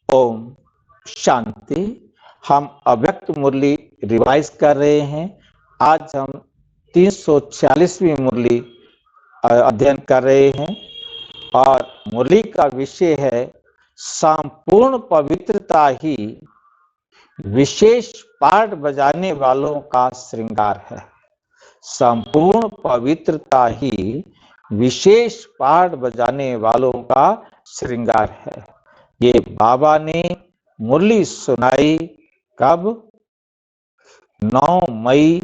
ओम शांति। हम अव्यक्त मुरली रिवाइज कर रहे हैं। आज हम 346वीं मुरली अध्ययन कर रहे हैं और मुरली का विषय है संपूर्ण पवित्रता ही विशेष पाठ बजाने वालों का श्रृंगार है। संपूर्ण पवित्रता ही विशेष पाठ बजाने वालों का श्रृंगार है। ये बाबा ने मुरली सुनाई कब? 9 मई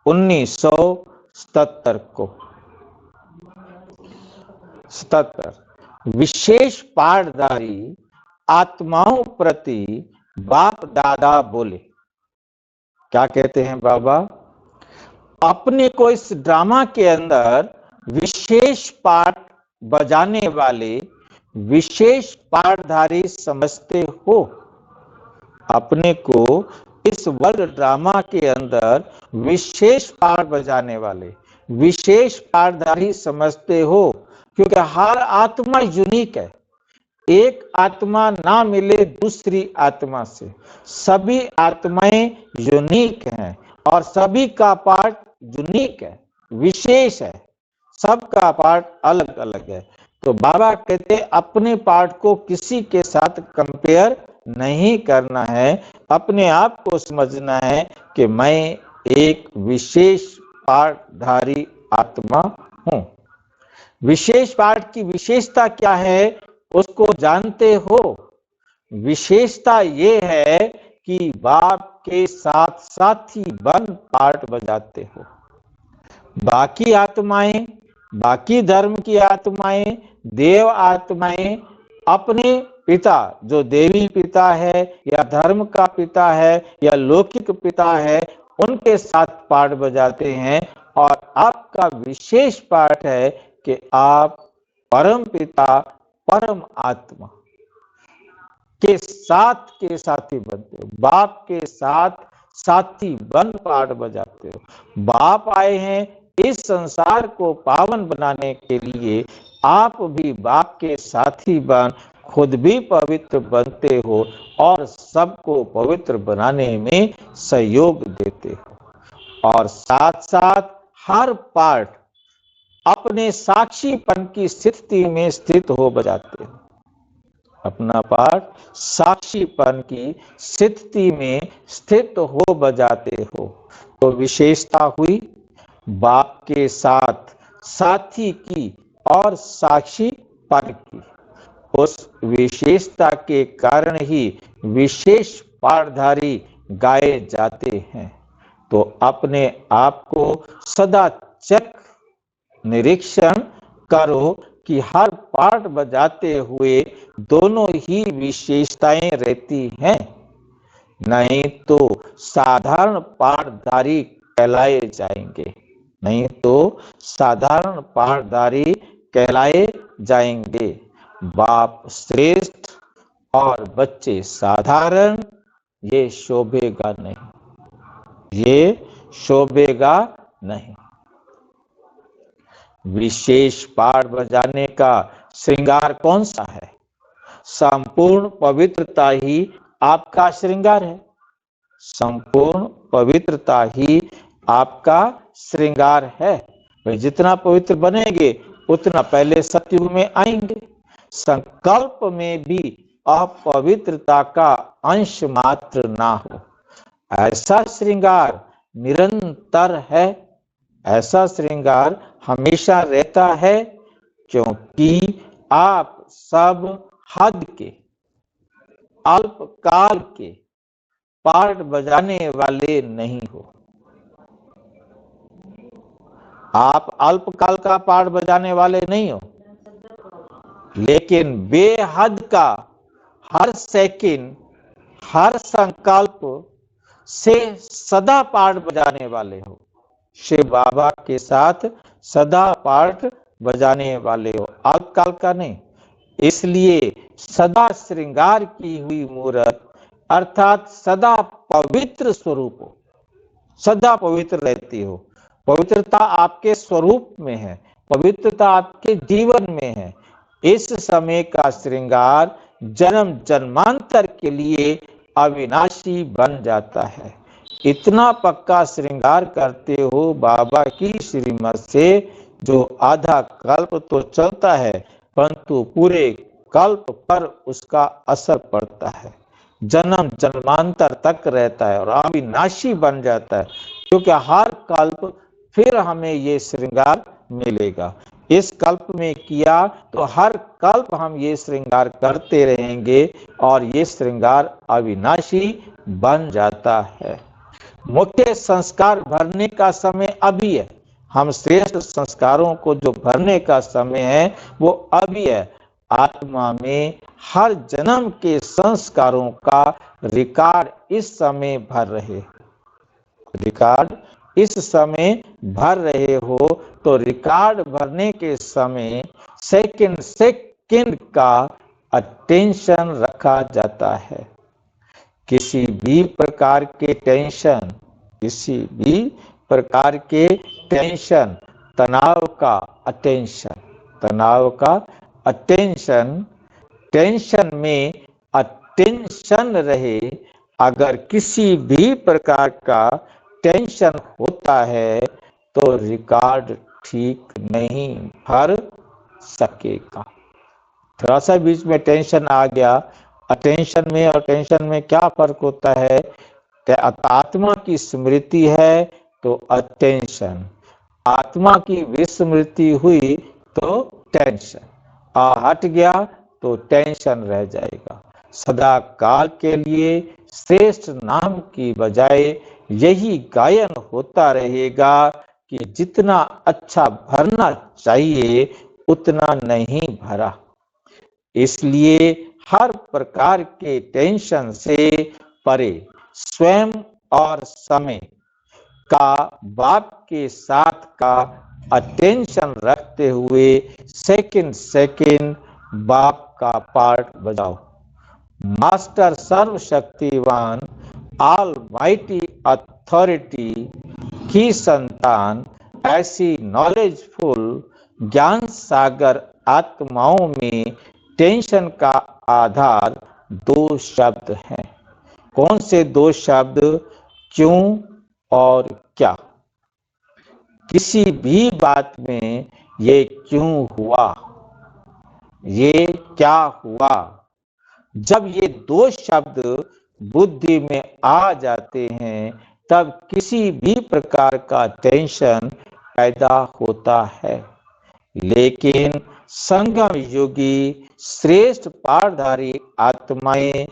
1977 को। 77 विशेष पाठधारी आत्माओं प्रति बाप दादा बोले। क्या कहते हैं बाबा? अपने को इस ड्रामा के अंदर विशेष पाठ बजाने वाले विशेष पाठधारी समझते हो। अपने को इस वर्ल्ड ड्रामा के अंदर विशेष पाठ बजाने वाले विशेष पाठधारी समझते हो, क्योंकि हर आत्मा यूनिक है। एक आत्मा ना मिले दूसरी आत्मा से। सभी आत्माएं यूनिक हैं और सभी का पाठ यूनिक है, विशेष है। सबका पाठ अलग अलग है। तो बाबा कहते अपने पाठ को किसी के साथ कंपेयर नहीं करना है। अपने आप को समझना है कि मैं एक विशेष पाठधारी आत्मा हूं। विशेष पाठ की विशेषता क्या है उसको जानते हो। विशेषता ये है कि बाप के साथ साथी बन पाठ बजाते हो। बाकी आत्माएं, बाकी धर्म की आत्माएं, देव आत्माएं अपने पिता जो देवी पिता है या धर्म का पिता है या लौकिक पिता है उनके साथ पाठ बजाते हैं। और आपका विशेष पाठ है कि आप परम पिता परम आत्मा के साथी बनते हो। बाप के साथ साथी बन पाठ बजाते हो। बाप आए हैं इस संसार को पावन बनाने के लिए। आप भी बाप के साथी बन खुद भी पवित्र बनते हो और सबको पवित्र बनाने में सहयोग देते हो। और साथ साथ हर पाठ अपने साक्षीपन की स्थिति में स्थित हो बजाते हो। अपना पाठ साक्षीपन की स्थिति में स्थित हो बजाते हो। तो विशेषता हुई बाप के साथ साथी की और साक्षीपन की। उस विशेषता के कारण ही विशेष पाठधारी गाए जाते हैं। तो अपने आप को सदा चेक निरीक्षण करो कि हर पाठ बजाते हुए दोनों ही विशेषताएं रहती हैं। नहीं तो साधारण पाठधारी कहलाए जाएंगे। नहीं तो साधारण पाठधारी कहलाए जाएंगे। बाप श्रेष्ठ और बच्चे साधारण, ये शोभेगा नहीं, ये शोभेगा नहीं। विशेष पाठ बजाने का श्रृंगार कौन सा है? संपूर्ण पवित्रता ही आपका श्रृंगार है। संपूर्ण पवित्रता ही आपका श्रृंगार है। वे जितना पवित्र बनेंगे उतना पहले सतयुग में आएंगे। संकल्प में भी अपवित्रता का अंश मात्र ना हो, ऐसा श्रृंगार निरंतर है। ऐसा श्रृंगार हमेशा रहता है, क्योंकि आप सब हद के अल्पकाल के पाठ बजाने वाले नहीं हो। आप अल्पकाल का पाठ बजाने वाले नहीं हो, लेकिन बेहद का हर सेकंड हर संकल्प से सदा पाठ बजाने वाले हो। शिव बाबा के साथ सदा पाठ बजाने वाले हो, अल्पकाल का नहीं। इसलिए सदा श्रृंगार की हुई मूर्त अर्थात सदा पवित्र स्वरूप हो, सदा पवित्र रहती हो। पवित्रता आपके स्वरूप में है, पवित्रता आपके जीवन में है। इस समय का श्रृंगार जन्म जन्मांतर के लिए अविनाशी बन जाता है। इतना पक्का श्रृंगार करते हो बाबा की श्रीमत से, जो आधा कल्प तो चलता है परंतु पूरे कल्प पर उसका असर पड़ता है, जन्म जन्मांतर तक रहता है और अविनाशी बन जाता है, क्योंकि हर कल्प फिर हमें ये श्रृंगार मिलेगा। इस कल्प में किया तो हर कल्प हम ये श्रृंगार करते रहेंगे और ये श्रृंगार अविनाशी बन जाता है। मुख्य संस्कार भरने का समय अभी है। हम श्रेष्ठ संस्कारों को जो भरने का समय है वो अभी है। आत्मा में हर जन्म के संस्कारों का रिकॉर्ड इस समय भर रहे, रिकॉर्ड इस समय भर रहे हो, तो रिकॉर्ड भरने के समय सेकंड सेकंड का अटेंशन रखा जाता है। किसी भी प्रकार के टेंशन, किसी भी प्रकार के टेंशन, तनाव का अटेंशन, तनाव का अटेंशन, टेंशन में अटेंशन रहे। अगर किसी भी प्रकार का टेंशन होता है तो रिकॉर्ड ठीक नहीं भर सकेगा। थोड़ा सा बीच में टेंशन आ गया, अटेंशन में और टेंशन में क्या फर्क होता है? आत्मा की स्मृति है तो अटेंशन, आत्मा की विस्मृति हुई तो टेंशन, हट गया तो टेंशन रह जाएगा। सदा काल के लिए श्रेष्ठ नाम की बजाय यही गायन होता रहेगा कि जितना अच्छा भरना चाहिए उतना नहीं भरा। इसलिए हर प्रकार के टेंशन से परे स्वयं और समय का बाप के साथ का अटेंशन रखते हुए सेकंड सेकंड बाप का पार्ट बजाओ। मास्टर सर्वशक्तिवान ऑलमाइटी अथॉरिटी की संतान ऐसी नॉलेजफुल ज्ञान सागर आत्माओं में टेंशन का आधार दो शब्द हैं। कौन से दो शब्द? क्यों और क्या। किसी भी बात में ये क्यों हुआ, ये क्या हुआ, जब ये दो शब्द बुद्धि में आ जाते हैं तब किसी भी प्रकार का टेंशन पैदा होता है। लेकिन संगम योगी श्रेष्ठ पारधारी आत्माएं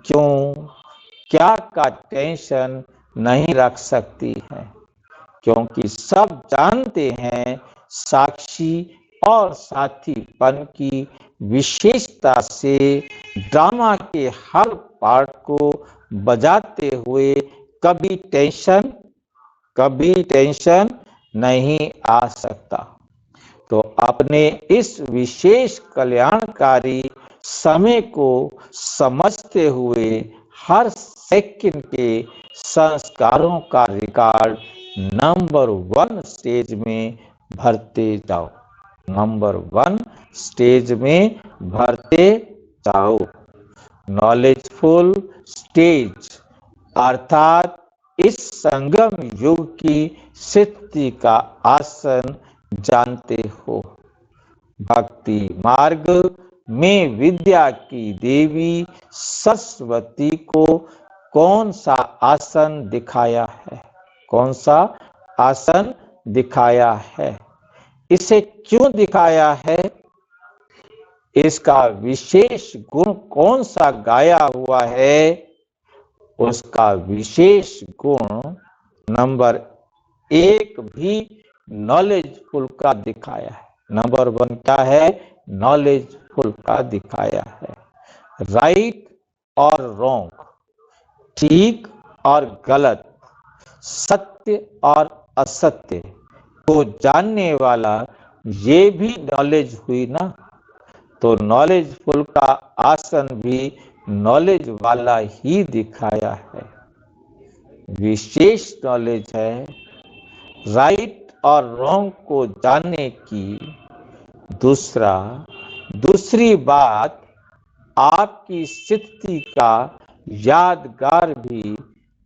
क्यों क्या का टेंशन नहीं रख सकती हैं, क्योंकि सब जानते हैं साक्षी और साथीपन की विशेषता से ड्रामा के हर पार्ट को बजाते हुए कभी टेंशन नहीं आ सकता। तो अपने इस विशेष कल्याणकारी समय को समझते हुए हर सेकंड के संस्कारों का रिकॉर्ड नंबर 1 स्टेज में भरते जाओ, नंबर 1 स्टेज में भरते जाओ। नॉलेजफुल स्टेज अर्थात इस संगम युग की सिद्धि का आसन जानते हो। भक्ति मार्ग में विद्या की देवी सरस्वती को कौन सा आसन दिखाया है? कौन सा आसन दिखाया है? इसे क्यों दिखाया है? इसका विशेष गुण कौन सा गाया हुआ है? उसका विशेष गुण नंबर 1 भी नॉलेजफुल का दिखाया है। नंबर 1 क्या है? नॉलेजफुल का दिखाया है। राइट और रॉन्ग, ठीक और गलत, सत्य और असत्य को जानने वाला ये भी नॉलेज हुई ना। तो नॉलेजफुल का आसन भी नॉलेज वाला ही दिखाया है, विशेष नॉलेज है। राइट और रॉन्ग को जानने की दूसरी बात आपकी स्थिति का यादगार भी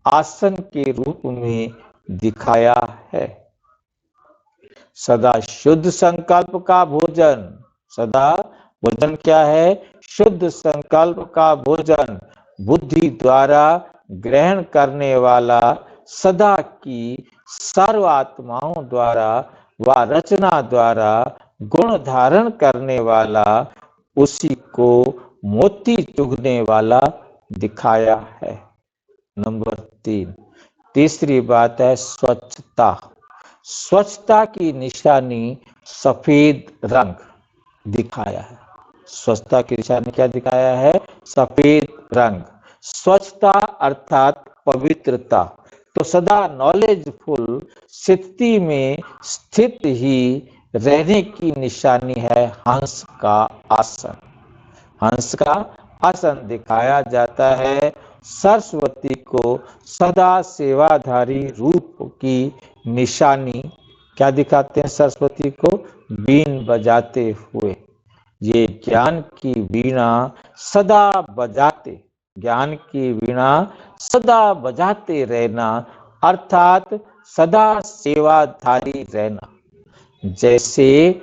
आसन के रूप में दिखाया है। सदा शुद्ध संकल्प का भोजन, सदा भोजन क्या है? शुद्ध संकल्प का भोजन बुद्धि द्वारा ग्रहण करने वाला, सदा की सर्व आत्माओं द्वारा व रचना द्वारा गुण धारण करने वाला, उसी को मोती चुगने वाला दिखाया है। नंबर 3, तीसरी बात है स्वच्छता। स्वच्छता की निशानी सफेद रंग दिखाया है। स्वच्छता की निशानी क्या दिखाया है? सफेद रंग। स्वच्छता अर्थात पवित्रता। तो सदा नॉलेजफुल स्थिति में स्थित ही रहने की निशानी है हंस का आसन। हंस का आसन दिखाया जाता है। सरस्वती को सदा सेवाधारी रूप की निशानी क्या दिखाते हैं? सरस्वती को बीन बजाते हुए। ये ज्ञान की वीणा सदा बजाते, ज्ञान की वीणा सदा बजाते रहना अर्थात सदा सेवाधारी रहना। जैसे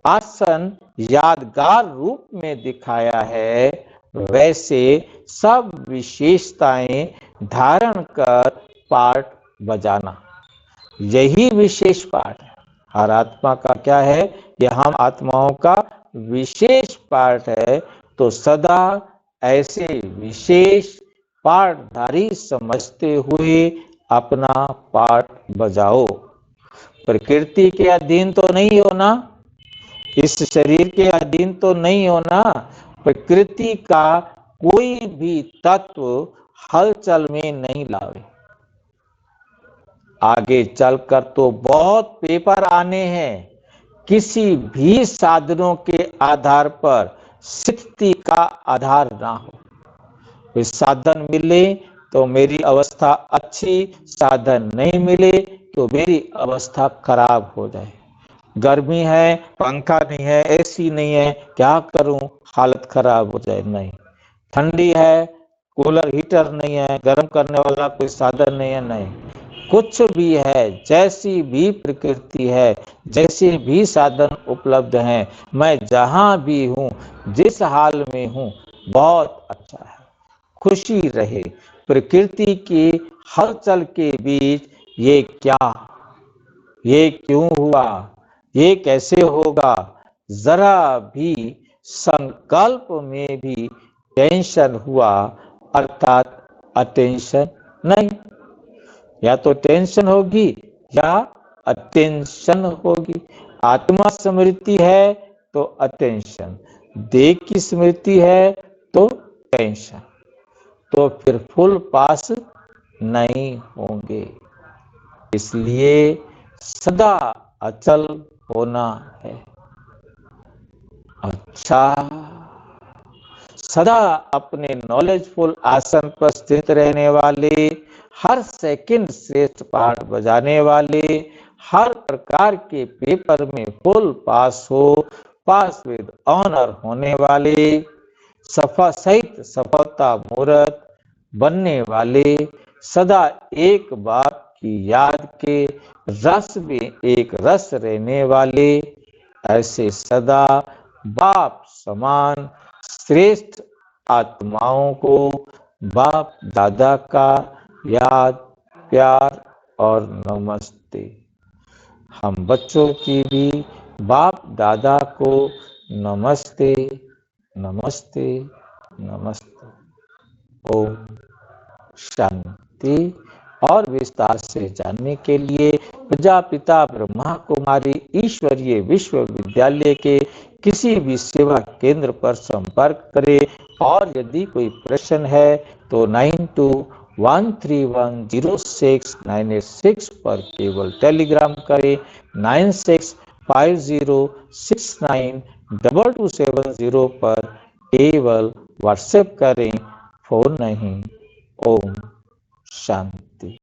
आसन यादगार रूप में दिखाया है, वैसे सब विशेषताएं धारण कर पाठ बजाना, यही विशेष पाठ है। हर आत्मा का क्या है? यह हम आत्माओं का विशेष पाठ है। तो सदा ऐसे विशेष पाठधारी समझते हुए अपना पाठ बजाओ। प्रकृति के अधीन तो नहीं होना, इस शरीर के अधीन तो नहीं होना। प्रकृति का कोई भी तत्व हलचल में नहीं लावे। आगे चलकर तो बहुत पेपर आने हैं। किसी भी साधनों के आधार पर स्थिति का आधार ना हो। कोई साधन मिले तो मेरी अवस्था अच्छी, साधन नहीं मिले तो मेरी अवस्था खराब हो जाए। गर्मी है, पंखा नहीं है, एसी नहीं है, क्या करूं? हालत खराब हो जाए। नहीं, ठंडी है, कूलर हीटर नहीं है, गर्म करने वाला कोई साधन नहीं है। नहीं, कुछ भी है, जैसी भी प्रकृति है, जैसे भी साधन उपलब्ध हैं, मैं जहां भी हूं, जिस हाल में हूं, बहुत अच्छा है। खुशी रहे। प्रकृति की हलचल के बीच ये क्या, ये क्यों हुआ, ये कैसे होगा, जरा भी संकल्प में भी टेंशन हुआ अर्थात अटेंशन नहीं। या तो टेंशन होगी या अटेंशन होगी। आत्मा स्मृति है तो अटेंशन, देह की स्मृति है तो टेंशन। तो फिर फुल पास नहीं होंगे। इसलिए सदा अचल होना है। अच्छा, सदा अपने नॉलेजफुल आसन पर स्थित रहने वाले, हर सेकंड श्रेष्ठ पाठ बजाने वाले, हर प्रकार के पेपर में फुल पास हो, पास विद ऑनर होने वाले, सफा सहित सफलता मूर्त बनने वाले, सदा एक बात की याद के रस में एक रस रहने वाले, ऐसे सदा बाप समान श्रेष्ठ आत्माओं को बाप दादा का याद, प्यार और नमस्ते। हम बच्चों की भी बाप दादा को नमस्ते, नमस्ते, नमस्ते। ओम शांति। और विस्तार से जानने के लिए प्रजापिता ब्रह्मा कुमारी ईश्वरीय विश्वविद्यालय के किसी भी सेवा केंद्र पर संपर्क करें। और यदि कोई प्रश्न है तो 9213106986 पर केवल टेलीग्राम करें। 9650692270 पर केवल व्हाट्सएप करें, फोन नहीं। ओम शांति।